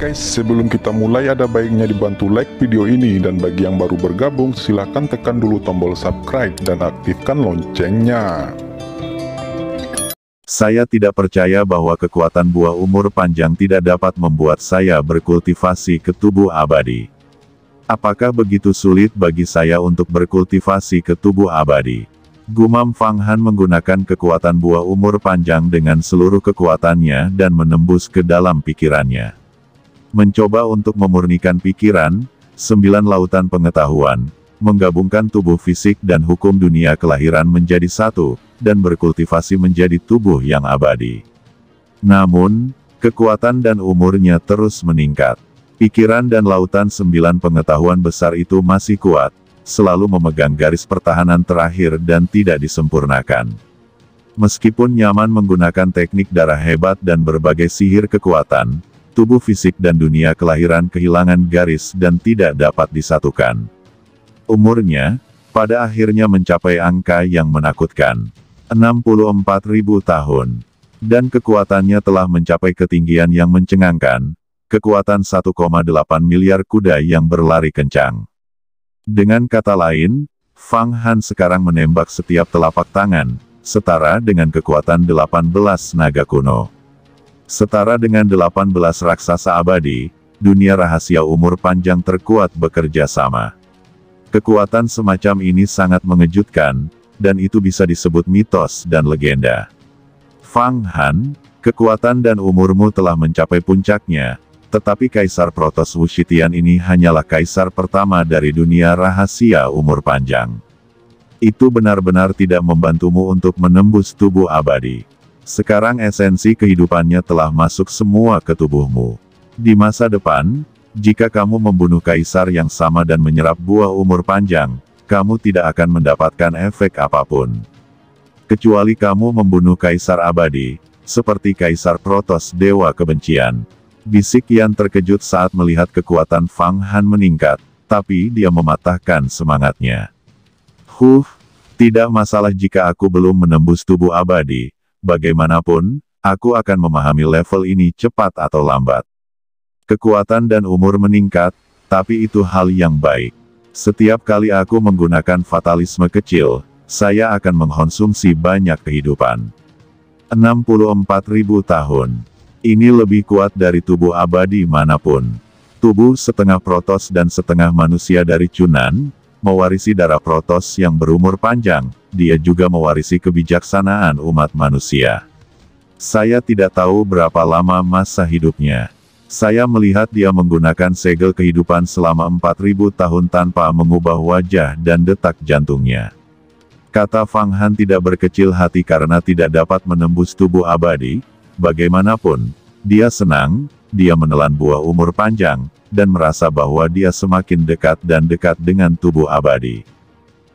guys, sebelum kita mulai ada baiknya dibantu like video ini, dan bagi yang baru bergabung silahkan tekan dulu tombol subscribe dan aktifkan loncengnya. Saya tidak percaya bahwa kekuatan buah umur panjang tidak dapat membuat saya berkultivasi ke tubuh abadi. Apakah begitu sulit bagi saya untuk berkultivasi ke tubuh abadi? Gumam Fang Han menggunakan kekuatan buah umur panjang dengan seluruh kekuatannya dan menembus ke dalam pikirannya. Mencoba untuk memurnikan pikiran, 9 lautan pengetahuan, menggabungkan tubuh fisik dan hukum dunia kelahiran menjadi satu, dan berkultivasi menjadi tubuh yang abadi. Namun, kekuatan dan umurnya terus meningkat. Pikiran dan lautan 9 pengetahuan besar itu masih kuat, selalu memegang garis pertahanan terakhir dan tidak disempurnakan. Meskipun nyaman menggunakan teknik darah hebat dan berbagai sihir kekuatan, tubuh fisik dan dunia kelahiran kehilangan garis dan tidak dapat disatukan. Umurnya, pada akhirnya mencapai angka yang menakutkan. 64.000 tahun. Dan kekuatannya telah mencapai ketinggian yang mencengangkan, kekuatan 1,8 miliar kuda yang berlari kencang. Dengan kata lain, Fang Han sekarang menembak setiap telapak tangan, setara dengan kekuatan 18 naga kuno. Setara dengan 18 raksasa abadi, dunia rahasia umur panjang terkuat bekerja sama. Kekuatan semacam ini sangat mengejutkan, dan itu bisa disebut mitos dan legenda. Fang Han, kekuatan dan umurmu telah mencapai puncaknya, tetapi Kaisar Protos Wushitian ini hanyalah kaisar pertama dari dunia rahasia umur panjang. Itu benar-benar tidak membantumu untuk menembus tubuh abadi. Sekarang esensi kehidupannya telah masuk semua ke tubuhmu. Di masa depan, jika kamu membunuh kaisar yang sama dan menyerap buah umur panjang, kamu tidak akan mendapatkan efek apapun. Kecuali kamu membunuh kaisar abadi, seperti Kaisar Protos Dewa Kebencian. Bisik Yan terkejut saat melihat kekuatan Fang Han meningkat, tapi dia mematahkan semangatnya. Tidak masalah jika aku belum menembus tubuh abadi, bagaimanapun, aku akan memahami level ini cepat atau lambat. Kekuatan dan umur meningkat, tapi itu hal yang baik. Setiap kali aku menggunakan fatalisme kecil, saya akan mengkonsumsi banyak kehidupan. 64.000 tahun. Ini lebih kuat dari tubuh abadi manapun. Tubuh setengah Protos dan setengah manusia dari Chunan, mewarisi darah Protos yang berumur panjang, dia juga mewarisi kebijaksanaan umat manusia. Saya tidak tahu berapa lama masa hidupnya. Saya melihat dia menggunakan segel kehidupan selama 4.000 tahun tanpa mengubah wajah dan detak jantungnya. Kata Fang Han tidak berkecil hati karena tidak dapat menembus tubuh abadi. Bagaimanapun, dia senang, dia menelan buah umur panjang, dan merasa bahwa dia semakin dekat dan dekat dengan tubuh abadi.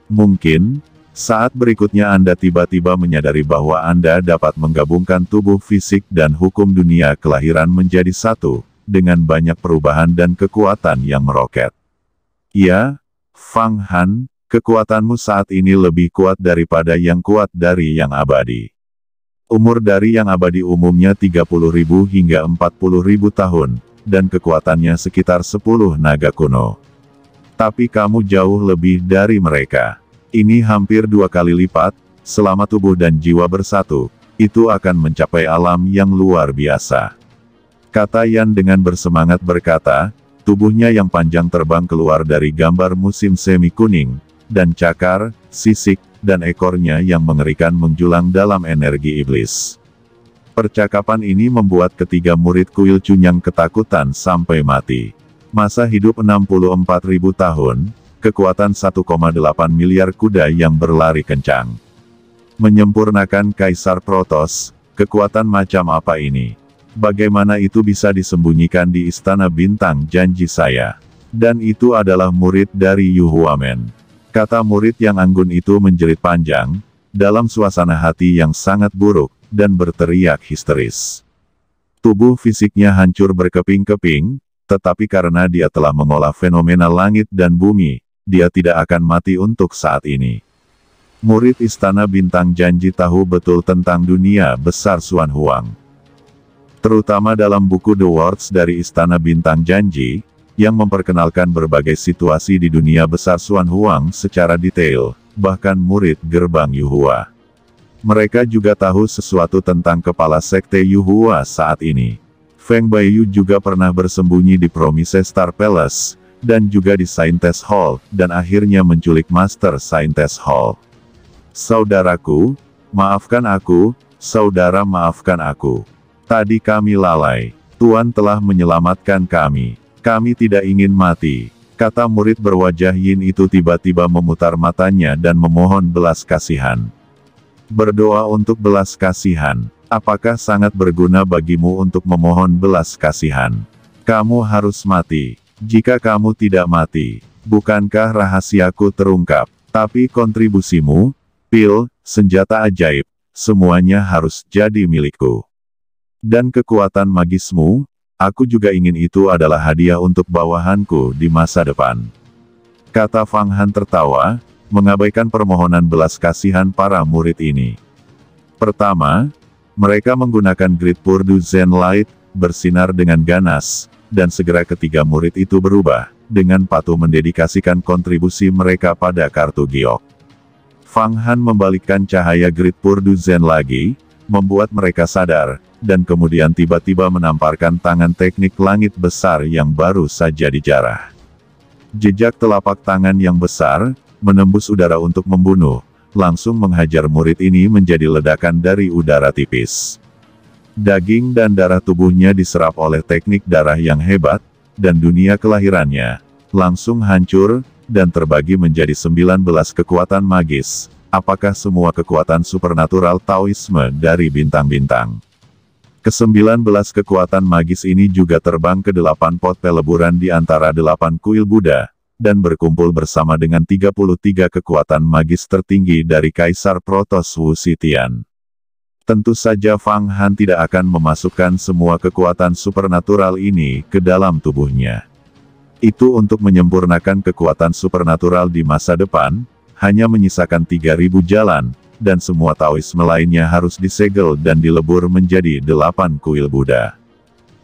Mungkin, saat berikutnya Anda tiba-tiba menyadari bahwa Anda dapat menggabungkan tubuh fisik dan hukum dunia kelahiran menjadi satu, dengan banyak perubahan dan kekuatan yang meroket. Ya, Fang Han, kekuatanmu saat ini lebih kuat daripada yang kuat dari yang abadi. Umur dari yang abadi umumnya 30.000 hingga 40.000 tahun, dan kekuatannya sekitar 10 naga kuno. Tapi kamu jauh lebih dari mereka. Ini hampir 2 kali lipat, selama tubuh dan jiwa bersatu, itu akan mencapai alam yang luar biasa. Kata Yan dengan bersemangat berkata, tubuhnya yang panjang terbang keluar dari gambar musim semi kuning, dan cakar, sisik, dan ekornya yang mengerikan menjulang dalam energi iblis. Percakapan ini membuat ketiga murid kuil Cunyang ketakutan sampai mati. Masa hidup 64.000 tahun, kekuatan 1,8 miliar kuda yang berlari kencang. Menyempurnakan Kaisar Protos, kekuatan macam apa ini? Bagaimana itu bisa disembunyikan di Istana Bintang Janji saya? Dan itu adalah murid dari Yu Huamen. Kata murid yang anggun itu menjerit panjang, dalam suasana hati yang sangat buruk, dan berteriak histeris. Tubuh fisiknya hancur berkeping-keping, tetapi karena dia telah mengolah fenomena langit dan bumi, dia tidak akan mati untuk saat ini. Murid Istana Bintang Janji tahu betul tentang dunia besar Xuan Huang. terutama dalam buku The Words dari Istana Bintang Janji, yang memperkenalkan berbagai situasi di dunia besar Xuan Huang secara detail, bahkan murid gerbang Yuhua. Mereka juga tahu sesuatu tentang kepala sekte Yuhua saat ini. Feng Baiyu juga pernah bersembunyi di Promise Star Palace, dan juga di Scientist Hall, dan akhirnya menculik Master Scientist Hall. Saudaraku, maafkan aku, saudara maafkan aku. Tadi kami lalai. Tuan telah menyelamatkan kami. Kami tidak ingin mati. Kata murid berwajah yin itu tiba-tiba memutar matanya dan memohon belas kasihan. Berdoa untuk belas kasihan. Apakah sangat berguna bagimu untuk memohon belas kasihan? Kamu harus mati. Jika kamu tidak mati, bukankah rahasiaku terungkap? Tapi kontribusimu, pil, senjata ajaib, semuanya harus jadi milikku. Dan kekuatan magismu, aku juga ingin itu adalah hadiah untuk bawahanku di masa depan. Kata Fang Han tertawa, mengabaikan permohonan belas kasihan para murid ini. Pertama, mereka menggunakan Great Purdu Zen Light, bersinar dengan ganas, dan segera ketiga murid itu berubah, dengan patuh mendedikasikan kontribusi mereka pada kartu giok. Fang Han membalikkan cahaya Great Purdu Zen lagi, membuat mereka sadar, dan kemudian tiba-tiba menamparkan tangan teknik langit besar yang baru saja dijarah. Jejak telapak tangan yang besar, menembus udara untuk membunuh, langsung menghajar murid ini menjadi ledakan dari udara tipis. Daging dan darah tubuhnya diserap oleh teknik darah yang hebat, dan dunia kelahirannya langsung hancur, dan terbagi menjadi 19 kekuatan magis. Apakah semua kekuatan supernatural Taoisme dari bintang-bintang? Ke-19 kekuatan magis ini juga terbang ke 8 pot peleburan di antara 8 kuil Buddha, dan berkumpul bersama dengan 33 kekuatan magis tertinggi dari Kaisar Protos Wu Zetian. Tentu saja Fang Han tidak akan memasukkan semua kekuatan supernatural ini ke dalam tubuhnya. Itu untuk menyempurnakan kekuatan supernatural di masa depan, hanya menyisakan 3.000 jalan, dan semua Taoisme lainnya harus disegel dan dilebur menjadi 8 kuil Buddha.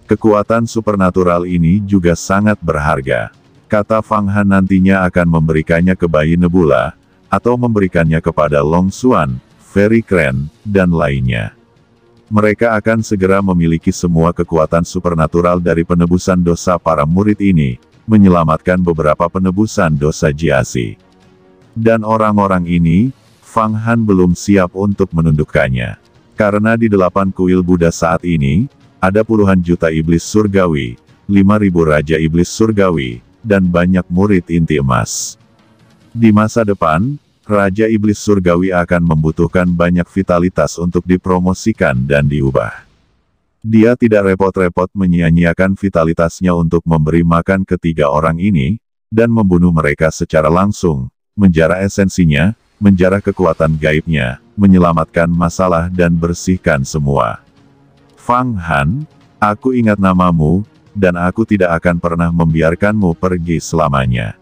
Kekuatan supernatural ini juga sangat berharga. Kata Fang Han nantinya akan memberikannya ke bayi Nebula, atau memberikannya kepada Long Xuan, Fairy Crane, dan lainnya. Mereka akan segera memiliki semua kekuatan supernatural dari penebusan dosa para murid ini, menyelamatkan beberapa penebusan dosa Jiasi. Dan orang-orang ini, Fang Han belum siap untuk menundukkannya. Karena di 8 kuil Buddha saat ini, ada puluhan juta iblis surgawi, 5.000 raja iblis surgawi, dan banyak murid inti emas. Di masa depan, Raja Iblis Surgawi akan membutuhkan banyak vitalitas untuk dipromosikan dan diubah. Dia tidak repot-repot menyia-nyiakan vitalitasnya untuk memberi makan ketiga orang ini, dan membunuh mereka secara langsung, menjarah esensinya, menjarah kekuatan gaibnya, menyelamatkan masalah dan bersihkan semua. Fang Han, aku ingat namamu, dan aku tidak akan pernah membiarkanmu pergi selamanya.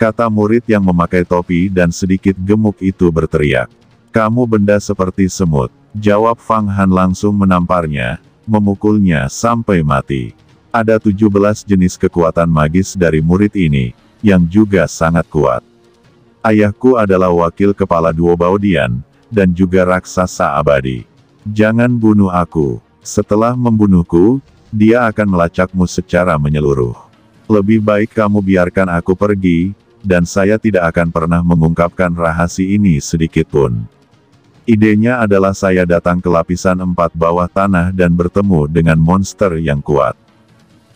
Kata murid yang memakai topi dan sedikit gemuk itu berteriak. Kamu benda seperti semut. Jawab Fang Han langsung menamparnya, memukulnya sampai mati. Ada 17 jenis kekuatan magis dari murid ini, yang juga sangat kuat. Ayahku adalah wakil kepala Duo Baodian, dan juga raksasa abadi. Jangan bunuh aku. Setelah membunuhku, dia akan melacakmu secara menyeluruh. Lebih baik kamu biarkan aku pergi, dan saya tidak akan pernah mengungkapkan rahasia ini sedikitpun. Idenya adalah saya datang ke lapisan 4 bawah tanah dan bertemu dengan monster yang kuat.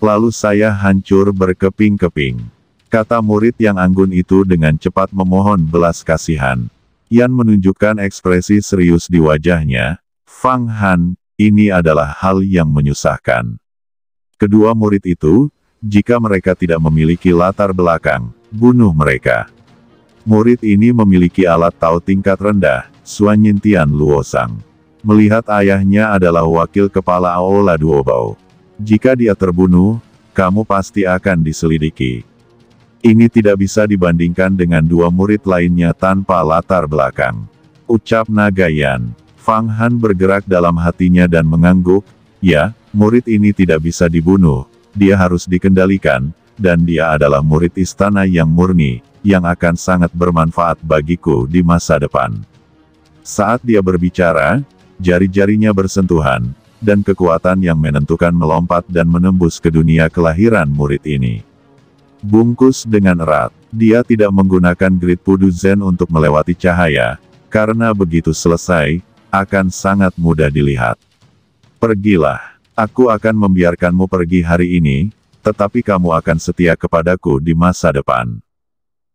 Lalu saya hancur berkeping-keping. Kata murid yang anggun itu dengan cepat memohon belas kasihan. Yan menunjukkan ekspresi serius di wajahnya. Fang Han, ini adalah hal yang menyusahkan. Kedua murid itu, jika mereka tidak memiliki latar belakang, bunuh mereka. Murid ini memiliki alat Tao tingkat rendah, Xuan Yintian Luosang. Melihat ayahnya adalah wakil kepala Aola Duobao. Jika dia terbunuh, kamu pasti akan diselidiki. Ini tidak bisa dibandingkan dengan dua murid lainnya tanpa latar belakang. Ucap naga Yan. Fang Han bergerak dalam hatinya dan mengangguk, ya, Murid ini tidak bisa dibunuh, dia harus dikendalikan, dan dia adalah murid istana yang murni, yang akan sangat bermanfaat bagiku di masa depan. Saat dia berbicara, jari-jarinya bersentuhan, dan kekuatan yang menentukan melompat dan menembus ke dunia kelahiran murid ini. Bungkus dengan erat, dia tidak menggunakan grid Pudu Zen untuk melewati cahaya, karena begitu selesai, akan sangat mudah dilihat. Pergilah. Aku akan membiarkanmu pergi hari ini, tetapi kamu akan setia kepadaku di masa depan.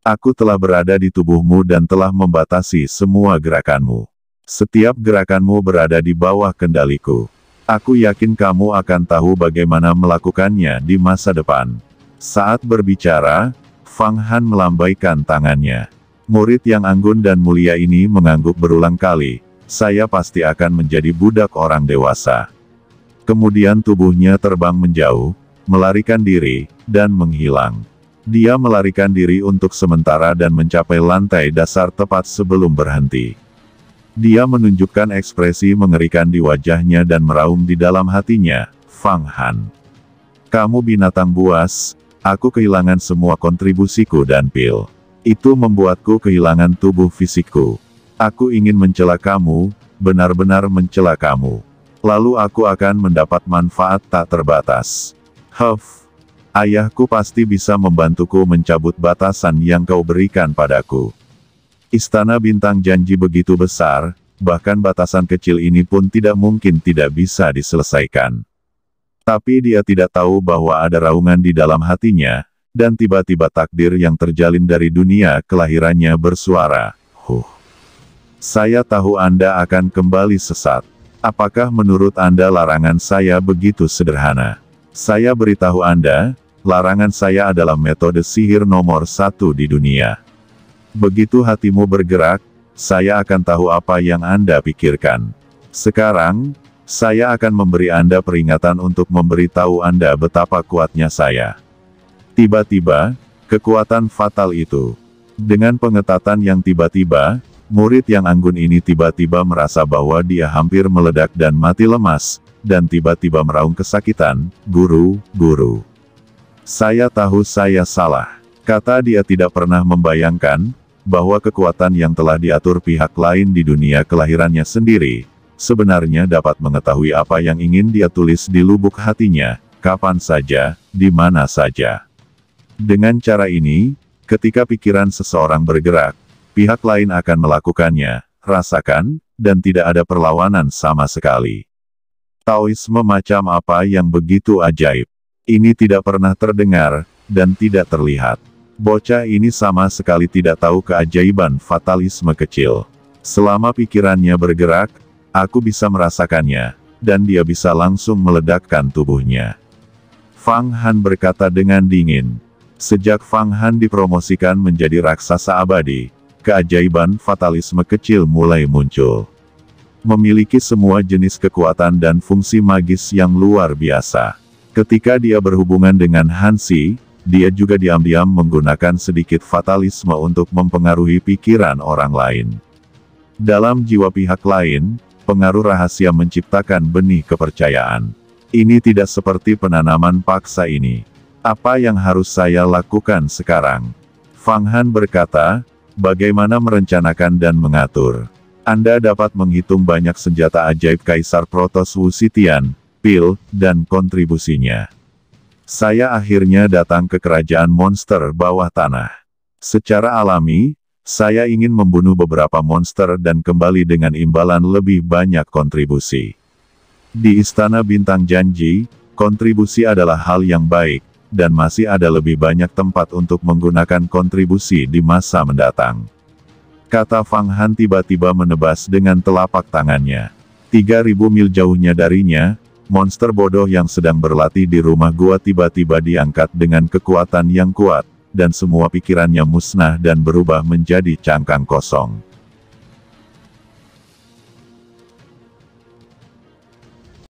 Aku telah berada di tubuhmu dan telah membatasi semua gerakanmu. Setiap gerakanmu berada di bawah kendaliku. Aku yakin kamu akan tahu bagaimana melakukannya di masa depan. Saat berbicara, Fang Han melambaikan tangannya. Murid yang anggun dan mulia ini mengangguk berulang kali, saya pasti akan menjadi budak orang dewasa. Kemudian tubuhnya terbang menjauh, melarikan diri, dan menghilang. Dia melarikan diri untuk sementara dan mencapai lantai dasar tepat sebelum berhenti. Dia menunjukkan ekspresi mengerikan di wajahnya dan meraung di dalam hatinya, Fang Han. Kamu binatang buas, aku kehilangan semua kontribusiku dan pil. Itu membuatku kehilangan tubuh fisikku. Aku ingin mencela kamu, benar-benar mencela kamu. Lalu aku akan mendapat manfaat tak terbatas. Ayahku pasti bisa membantuku mencabut batasan yang kau berikan padaku. Istana bintang janji begitu besar, bahkan batasan kecil ini pun tidak mungkin tidak bisa diselesaikan. Tapi dia tidak tahu bahwa ada raungan di dalam hatinya, dan tiba-tiba takdir yang terjalin dari dunia kelahirannya bersuara, Saya tahu Anda akan kembali sesat. Apakah menurut Anda larangan saya begitu sederhana? Saya beritahu Anda, larangan saya adalah metode sihir nomor 1 di dunia. Begitu hatimu bergerak, saya akan tahu apa yang Anda pikirkan. Sekarang, saya akan memberi Anda peringatan untuk memberitahu Anda betapa kuatnya saya. Tiba-tiba, kekuatan fatal itu. Dengan pengetatan yang tiba-tiba, murid yang anggun ini tiba-tiba merasa bahwa dia hampir meledak dan mati lemas, dan tiba-tiba meraung kesakitan, Guru. Saya tahu saya salah. Kata dia tidak pernah membayangkan, bahwa kekuatan yang telah diatur pihak lain di dunia kelahirannya sendiri, sebenarnya dapat mengetahui apa yang ingin dia tulis di lubuk hatinya, kapan saja, di mana saja. Dengan cara ini, ketika pikiran seseorang bergerak, pihak lain akan melakukannya, rasakan, dan tidak ada perlawanan sama sekali. Taoisme macam apa yang begitu ajaib? Ini tidak pernah terdengar, dan tidak terlihat. Bocah ini sama sekali tidak tahu keajaiban fatalisme kecil. Selama pikirannya bergerak, aku bisa merasakannya, dan dia bisa langsung meledakkan tubuhnya. Fang Han berkata dengan dingin. Sejak Fang Han dipromosikan menjadi raksasa abadi, keajaiban fatalisme kecil mulai muncul. Memiliki semua jenis kekuatan dan fungsi magis yang luar biasa. Ketika dia berhubungan dengan Hansi, dia juga diam-diam menggunakan sedikit fatalisme untuk mempengaruhi pikiran orang lain. Dalam jiwa pihak lain, pengaruh rahasia menciptakan benih kepercayaan. Ini tidak seperti penanaman paksa ini. Apa yang harus saya lakukan sekarang? Fang Han berkata, bagaimana merencanakan dan mengatur. Anda dapat menghitung banyak senjata ajaib Kaisar Protos Wu Sitian, pil, dan kontribusinya. Saya akhirnya datang ke kerajaan monster bawah tanah. Secara alami, saya ingin membunuh beberapa monster dan kembali dengan imbalan lebih banyak kontribusi. Di Istana Bintang Janji, kontribusi adalah hal yang baik, dan masih ada lebih banyak tempat untuk menggunakan kontribusi di masa mendatang. Kata Fang Han tiba-tiba menebas dengan telapak tangannya. 3.000 mil jauhnya darinya, monster bodoh yang sedang berlatih di rumah gua tiba-tiba diangkat dengan kekuatan yang kuat, dan semua pikirannya musnah dan berubah menjadi cangkang kosong.